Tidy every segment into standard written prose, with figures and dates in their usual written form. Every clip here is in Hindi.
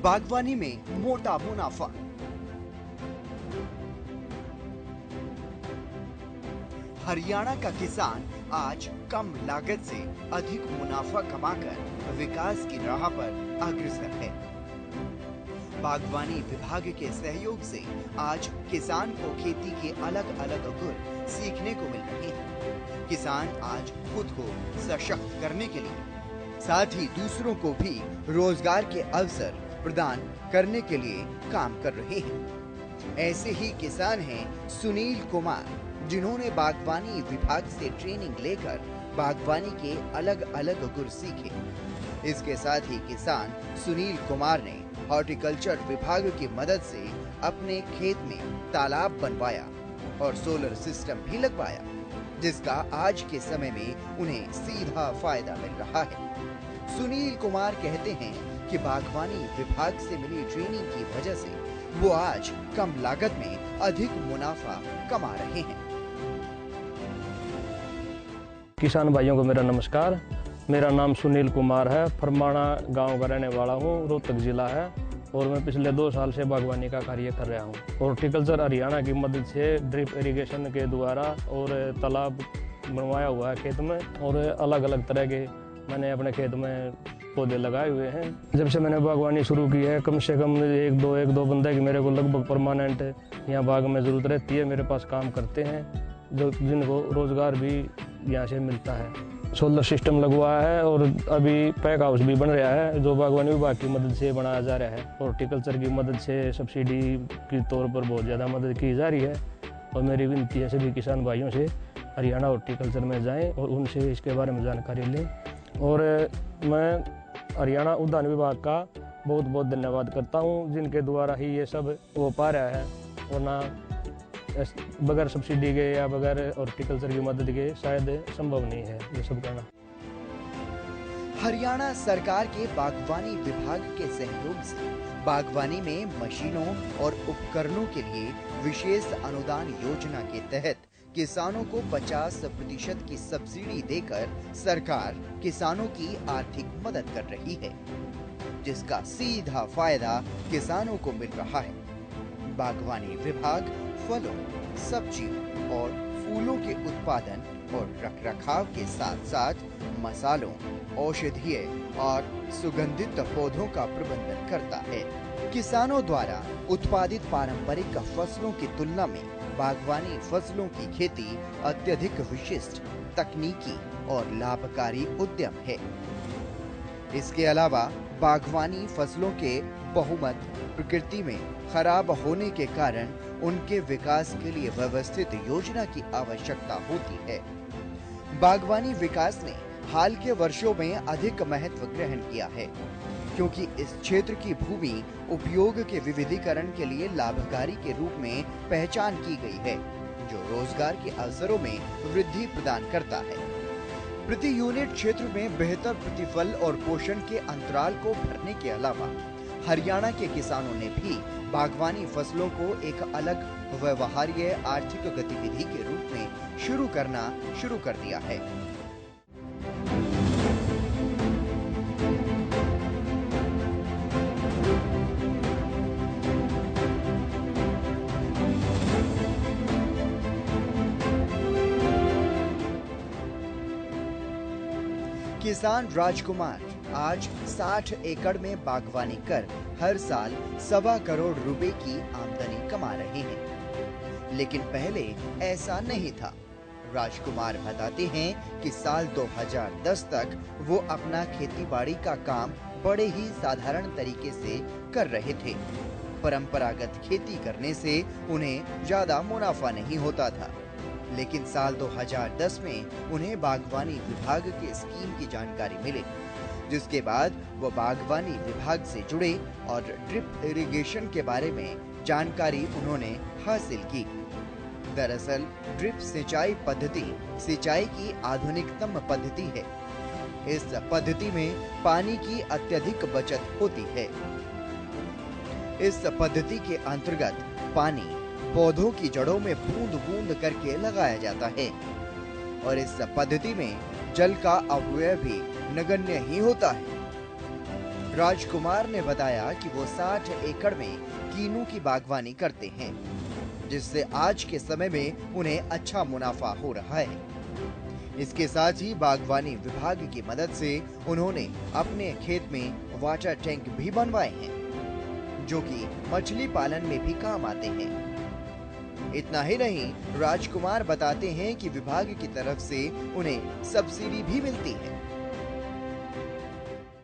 बागवानी में मोटा मुनाफा। हरियाणा का किसान आज कम लागत से अधिक मुनाफा कमाकर विकास की राह पर अग्रसर है। बागवानी विभाग के सहयोग से आज किसान को खेती के अलग अलग गुर सीखने को मिल रहे हैं। किसान आज खुद को सशक्त करने के लिए साथ ही दूसरों को भी रोजगार के अवसर प्रदान करने के लिए काम कर रहे हैं। ऐसे ही किसान हैं सुनील कुमार, जिन्होंने बागवानी विभाग से ट्रेनिंग लेकर बागवानी के अलग अलग गुर सीखे। इसके साथ ही किसान सुनील कुमार ने हॉर्टिकल्चर विभाग की मदद से अपने खेत में तालाब बनवाया और सोलर सिस्टम भी लगवाया, जिसका आज के समय में उन्हें सीधा फायदा मिल रहा है। सुनील कुमार कहते हैं कि बागवानी विभाग से मिली ट्रेनिंग की वजह से वो आज कम लागत में अधिक मुनाफा कमा रहे हैं। किसान भाइयों को मेरा नमस्कार। मेरा नाम सुनील कुमार है। फरमाना गांव का रहने वाला हूं, रोहतक जिला है और मैं पिछले 2 साल से बागवानी का कार्य कर रहा हूं। हॉर्टिकल्चर हरियाणा की मदद से ड्रिप इरिगेशन के द्वारा और तालाब बनवाया हुआ है खेत में, और अलग अलग तरह के मैंने अपने खेत में पौधे लगाए हुए हैं। जब से मैंने बागवानी शुरू की है, कम से कम एक दो बंदे की मेरे को लगभग परमानेंट यहाँ बाग में ज़रूरत रहती है। मेरे पास काम करते हैं जो जिनको रोज़गार भी यहाँ से मिलता है। सोलर सिस्टम लगवाया है और अभी पैक हाउस भी बन रहा है जो बागवानी विभाग की मदद से बनाया जा रहा है। हॉर्टिकल्चर की मदद से सब्सिडी के तौर पर बहुत ज़्यादा मदद की जा रही है और मेरी विनती है सभी किसान भाइयों से हरियाणा हॉर्टिकल्चर में जाएं और उनसे इसके बारे में जानकारी लें। और मैं हरियाणा उद्यान विभाग का बहुत बहुत धन्यवाद करता हूं, जिनके द्वारा ही ये सब हो पा रहा है, वरना बगैर सब्सिडी के या बगैर हॉर्टिकल्चर की मदद के शायद संभव नहीं है ये सब करना। हरियाणा सरकार के बागवानी विभाग के सहयोग से बागवानी में मशीनों और उपकरणों के लिए विशेष अनुदान योजना के तहत किसानों को 50% की सब्सिडी देकर सरकार किसानों की आर्थिक मदद कर रही है, जिसका सीधा फायदा किसानों को मिल रहा है। बागवानी विभाग फलों, सब्जियों और फूलों के उत्पादन और रखरखाव के साथ साथ मसालों, औषधीय और सुगंधित पौधों का प्रबंधन करता है। किसानों द्वारा उत्पादित पारंपरिक फसलों की तुलना में बागवानी फसलों की खेती अत्यधिक विशिष्ट, तकनीकी और लाभकारी उद्यम है। इसके अलावा बागवानी फसलों के बहुमत प्रकृति में खराब होने के कारण उनके विकास के लिए व्यवस्थित योजना की आवश्यकता होती है। बागवानी विकास ने हाल के वर्षों में अधिक महत्व ग्रहण किया है, क्योंकि इस क्षेत्र की भूमि उपयोग के विविधीकरण के लिए लाभकारी के रूप में पहचान की गई है, जो रोजगार के अवसरों में वृद्धि प्रदान करता है। प्रति यूनिट क्षेत्र में बेहतर प्रतिफल और पोषण के अंतराल को भरने के अलावा हरियाणा के किसानों ने भी बागवानी फसलों को एक अलग व्यवहार्य आर्थिक गतिविधि के रूप में शुरू कर दिया है। किसान राजकुमार आज 60 एकड़ में बागवानी कर हर साल 1.25 करोड़ रुपए की आमदनी कमा रहे हैं, लेकिन पहले ऐसा नहीं था। राजकुमार बताते हैं कि साल 2010 तक वो अपना खेतीबाड़ी का काम बड़े ही साधारण तरीके से कर रहे थे। परंपरागत खेती करने से उन्हें ज्यादा मुनाफा नहीं होता था, लेकिन साल 2010 में उन्हें बागवानी विभाग के स्कीम की जानकारी मिली, जिसके बाद वो बागवानी विभाग से जुड़े और ड्रिप इरिगेशन के बारे में जानकारी उन्होंने हासिल की। दरअसल ड्रिप सिंचाई पद्धति सिंचाई की आधुनिकतम पद्धति है। इस पद्धति में पानी की अत्यधिक बचत होती है। इस पद्धति के अंतर्गत पानी पौधों की जड़ों में बूंद बूंद करके लगाया जाता है और इस पद्धति में जल का अपव्यय भी नगण्य ही होता है। राजकुमार ने बताया कि वो 60 एकड़ में कीनू की बागवानी करते हैं, जिससे आज के समय में उन्हें अच्छा मुनाफा हो रहा है। इसके साथ ही बागवानी विभाग की मदद से उन्होंने अपने खेत में वाटर टैंक भी बनवाए हैं, जो कि मछली पालन में भी काम आते हैं। इतना ही नहीं, राजकुमार बताते हैं कि विभाग की तरफ से उन्हें सब्सिडी भी मिलती है।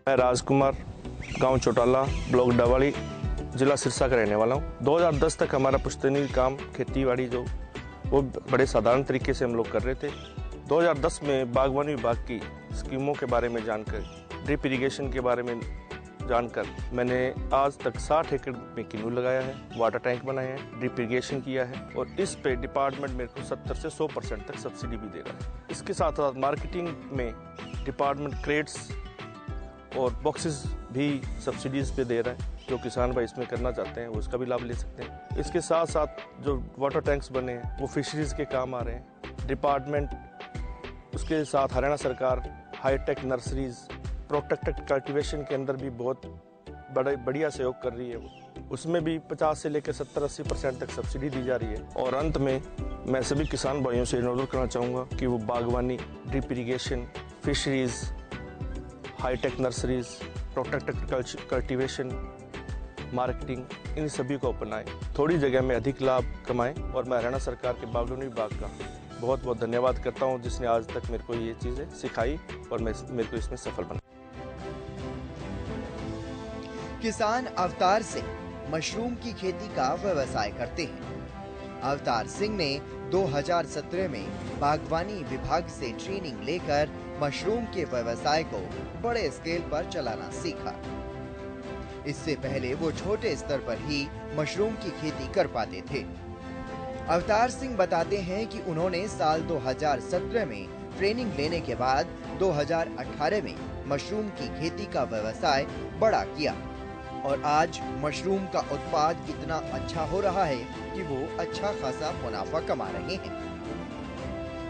मैं राजकुमार, गांव चौटाला, ब्लॉक डवाली, जिला सिरसा का रहने वाला हूं। 2010 तक हमारा पुश्तैनी काम खेतीबाड़ी जो वो बड़े साधारण तरीके से हम लोग कर रहे थे। 2010 में बागवानी विभाग की स्कीमों के बारे में जानकर, ड्रिप इरिगेशन के बारे में जानकर मैंने आज तक 60 एकड़ में कीनू लगाया है, वाटर टैंक बनाए हैं, ड्रिप इरिगेशन किया है और इस पे डिपार्टमेंट मेरे को 70 से 100% तक सब्सिडी भी दे रहा है। इसके साथ साथ मार्केटिंग में डिपार्टमेंट क्रेट्स और बॉक्सेस भी सब्सिडीज पे दे रहा है। जो किसान भाई इसमें करना चाहते हैं वो इसका भी लाभ ले सकते हैं। इसके साथ साथ जो वाटर टैंक्स बने हैं वो फिशरीज के काम आ रहे हैं। डिपार्टमेंट, उसके साथ हरियाणा सरकार हाईटेक नर्सरीज, प्रोटेक्टेड कल्टीवेशन के अंदर भी बहुत बढ़िया सहयोग कर रही है। उसमें भी 50 से लेकर 70-80% तक सब्सिडी दी जा रही है। और अंत में मैं सभी किसान भाइयों से अनुरोध करना चाहूँगा कि वो बागवानी, drip irrigation, fisheries, high tech nurseries, protected cultivation, marketing, इन सभी को अपनाएं, थोड़ी जगह में अधिक लाभ कमाएं। और मैं हरियाणा सरकार के बागवानी विभाग का बहुत बहुत धन्यवाद करता हूं, जिसने आज तक मेरे को ये चीज़ें सिखाई और मेरे को इसमें सफल बना। किसान अवतार सिंह मशरूम की खेती का व्यवसाय करते हैं। अवतार सिंह ने 2017 में बागवानी विभाग से ट्रेनिंग लेकर मशरूम के व्यवसाय को बड़े स्केल पर चलाना सीखा। इससे पहले वो छोटे स्तर पर ही मशरूम की खेती कर पाते थे। अवतार सिंह बताते हैं कि उन्होंने साल 2017 में ट्रेनिंग लेने के बाद 2018 में मशरूम की खेती का व्यवसाय बड़ा किया और आज मशरूम का उत्पाद इतना अच्छा हो रहा है कि वो अच्छा खासा मुनाफा कमा रहे हैं।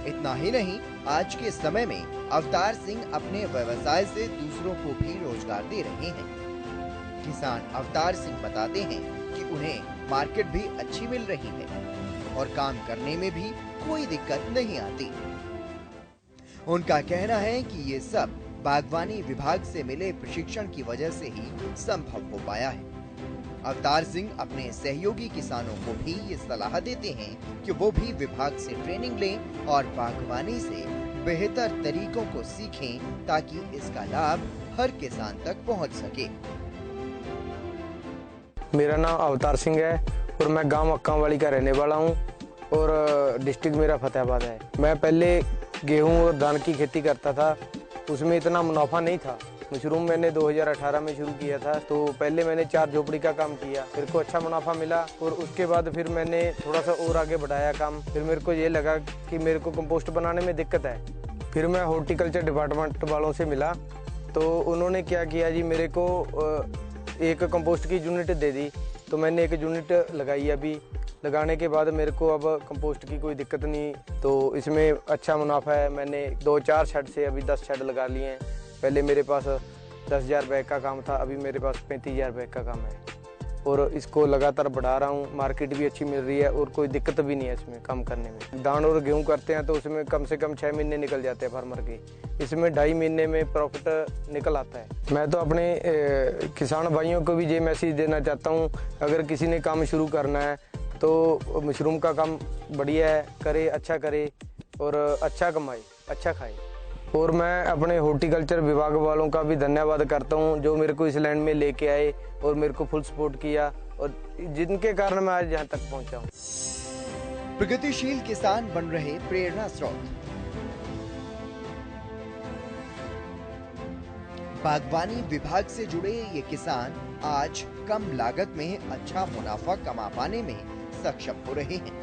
इतना ही नहीं, आज के समय में अवतार सिंह अपने व्यवसाय से दूसरों को भी रोजगार दे रहे हैं। किसान अवतार सिंह बताते हैं कि उन्हें मार्केट भी अच्छी मिल रही है और काम करने में भी कोई दिक्कत नहीं आती। उनका कहना है कि ये सब बागवानी विभाग से मिले प्रशिक्षण की वजह से ही संभव हो पाया है। अवतार सिंह अपने सहयोगी किसानों को भी ये सलाह देते हैं कि वो भी विभाग से ट्रेनिंग लें और बागवानी से बेहतर तरीकों को सीखें ताकि इसका लाभ हर किसान तक पहुंच सके। मेरा नाम अवतार सिंह है और मैं गांव अक्कावाली का रहने वाला हूं और डिस्ट्रिक्ट मेरा फतेहाबाद है। मैं पहले गेहूं और धान की खेती करता था, उसमें इतना मुनाफा नहीं था। मशरूम मैंने 2018 में शुरू किया था, तो पहले मैंने 4 झोपड़ी का काम किया, मेरे को अच्छा मुनाफा मिला और उसके बाद फिर मैंने थोड़ा सा और आगे बढ़ाया काम। फिर मेरे को ये लगा कि मेरे को कंपोस्ट बनाने में दिक्कत है। फिर मैं हॉर्टिकल्चर डिपार्टमेंट वालों से मिला, तो उन्होंने क्या किया जी, मेरे को एक कंपोस्ट की यूनिट दे दी, तो मैंने एक यूनिट लगाई। अभी लगाने के बाद मेरे को अब कंपोस्ट की कोई दिक्कत नहीं, तो इसमें अच्छा मुनाफा है। मैंने 2-4 शेड से अभी 10 शेड लगा लिए हैं। पहले मेरे पास 10,000 बैग का काम था, अभी मेरे पास 35,000 बैग का काम है और इसको लगातार बढ़ा रहा हूँ। मार्केट भी अच्छी मिल रही है और कोई दिक्कत भी नहीं है इसमें काम करने में। धान और गेहूँ करते हैं तो उसमें कम से कम 6 महीने निकल जाते हैं फार्मर के, इसमें 2.5 महीने में प्रॉफिट निकल आता है। मैं तो अपने किसान भाइयों को भी ये मैसेज देना चाहता हूँ, अगर किसी ने काम शुरू करना है तो मशरूम का काम बढ़िया है, करे, अच्छा करे और अच्छा कमाए, अच्छा खाए। और मैं अपने हॉर्टिकल्चर विभाग वालों का भी धन्यवाद करता हूं, जो मेरे को इस लाइन में लेके आए और मेरे को फुल सपोर्ट किया और जिनके कारण मैं आज यहाँ तक पहुँचा हूँ। प्रगतिशील किसान बन रहे प्रेरणा स्रोत। बागवानी विभाग से जुड़े ये किसान आज कम लागत में अच्छा मुनाफा कमा पाने में सक्षम हो रहे हैं।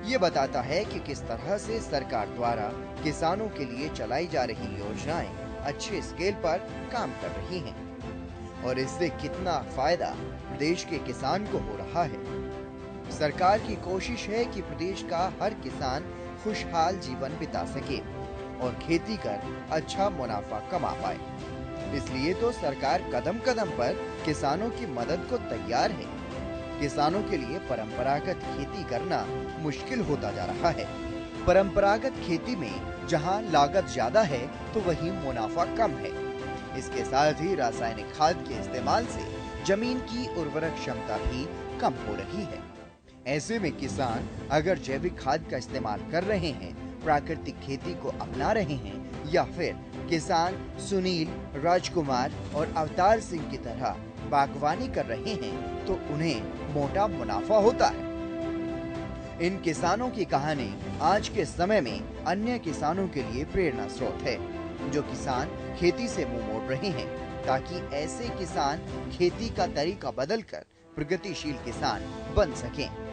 ये बताता है कि किस तरह से सरकार द्वारा किसानों के लिए चलाई जा रही योजनाएं अच्छे स्केल पर काम कर रही हैं और इससे कितना फायदा प्रदेश के किसान को हो रहा है। सरकार की कोशिश है कि प्रदेश का हर किसान खुशहाल जीवन बिता सके और खेती कर अच्छा मुनाफा कमा पाए। इसलिए तो सरकार कदम कदम पर किसानों की मदद को तैयार है। किसानों के लिए परंपरागत खेती करना मुश्किल होता जा रहा है। परंपरागत खेती में जहां लागत ज्यादा है तो वहीं मुनाफा कम है। इसके साथ ही रासायनिक खाद के इस्तेमाल से जमीन की उर्वरक क्षमता भी कम हो रही है। ऐसे में किसान अगर जैविक खाद का इस्तेमाल कर रहे हैं, प्राकृतिक खेती को अपना रहे हैं या फिर किसान सुनील, राजकुमार और अवतार सिंह की तरह बागवानी कर रहे हैं तो उन्हें मोटा मुनाफा होता है। इन किसानों की कहानी आज के समय में अन्य किसानों के लिए प्रेरणा स्रोत है, जो किसान खेती से मुंह मोड़ रहे हैं, ताकि ऐसे किसान खेती का तरीका बदलकर प्रगतिशील किसान बन सकें।